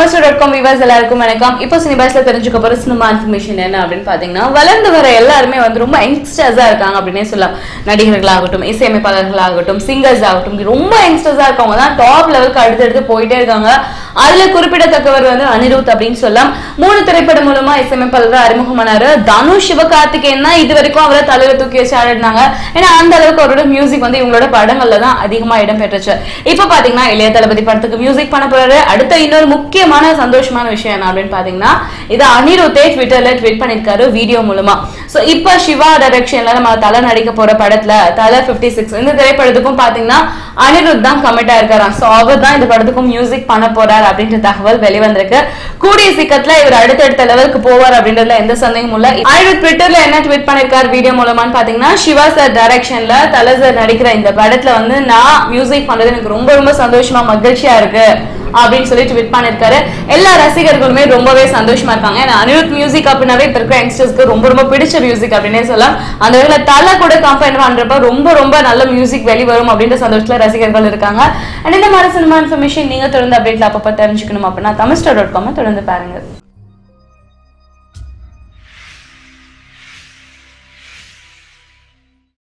Tamister.com viewers எல்லாருக்கும் வணக்கம். இப்போ சினிபாஸ்ல தெரிஞ்சுக்க போற சினிமா இன்ஃபர்மேஷன் என்ன அப்படினு பாத்தீங்கன்னா, வளர்ந்து வர எல்லாரும் வந்து ரொம்ப யங்ஸ்டர்ஸா இருக்காங்க அப்படினே சொல்லலாம். நடிகர்களாகட்டும், இசையமைப்பாளர்களாகட்டும், சிங்கர்ஸ் ஆகட்டும், ரொம்ப யங்ஸ்டர்ஸா இருக்கவங்க தான் டாப் லெவலுக்கு அடுத்து போயிட்டே இருக்காங்க. அதுல குறிப்பிடத்தக்கவர் வந்து அனிருத் அப்படின்னு சொல்லலாம். 3 திரைப்படம் மூலமா இசையமைப்பாளரா அறிமுகமானாரு. தனுஷ் சிவகார்த்திகேயன் தான் இது வரைக்கும் அவரை தலையில தூக்கி வச்சு ஆடினாங்க. ஏன்னா அந்த அளவுக்கு அவரோட மியூசிக் வந்து இவங்களோட படங்கள்ல தான் அதிகமா இடம் பெற்றுச்சு. இப்ப பாத்தீங்கன்னா இளைய தளபதி படத்துக்கு மியூசிக் பண்ண போறாரு. அடுத்த இன்னொரு முக்கியமான சந்தோஷமான விஷயம் என்ன அப்படின்னு பாத்தீங்கன்னா, இது அனிருத்தே ட்விட்டர்ல ட்வீட் பண்ணிருக்காரு வீடியோ மூலமா. சோ இப்ப சிவா டைரக்ஷன்ல நம்ம தல நடிக்க போற படத்துல தல 56 இந்த திரைப்படத்துக்கும் பாத்தீங்கன்னா அனிருத் தான் கமிட் ஆயிருக்காராம். சோ அவர் தான் இந்த படத்துக்கும் மியூசிக் பண்ண போறார் அப்படின்ற தகவல் வெளிவந்திருக்கு. கூடிய சீக்கிரத்துல இவர் அடுத்தடுத்த லெவலுக்கு போவார் அப்படின்றதுல எந்த சந்தேகமும் இல்ல. அனிருத் ட்விட்டர்ல என்ன ட்வீட் பண்ணிருக்காரு வீடியோ மூலமான்னு பாத்தீங்கன்னா, சிவா சார் டைரக்ஷன்ல தல சார் நடிக்கிற இந்த படத்துல வந்து நான் மியூசிக் பண்றது எனக்கு ரொம்ப ரொம்ப சந்தோஷமா மகிழ்ச்சியா இருக்கு அப்படின்னு சொல்லி ட்வீட் பண்ணிருக்காரு. எல்லா ரசிகர்களுமே ரொம்பவே சந்தோஷமா இருக்காங்க. ஏன்னா அனிருத் மியூசிக் அப்படின்னாவே இப்ப இருக்கிற யங்ஸ்டர்ஸ்க்கு ரொம்ப ரொம்ப பிடிச்ச மியூசிக் அப்படின்னே சொல்லலாம். அந்த வகையில தலை கூட கம்பைன் பண்றப்ப ரொம்ப ரொம்ப நல்ல மியூசிக் வெளிவரும் அப்படின்ற சந்தோஷத்துல ரசிகர்கள் இருக்காங்க. அண்ட் இந்த மாதிரி சினிமா இன்ஃபர்மேஷன் நீங்க தொடர்ந்து அப்டேட்ல அப்பப்ப தெரிஞ்சுக்கணும் அப்படின்னா Tamister.com தொடர்ந்து பாருங்க.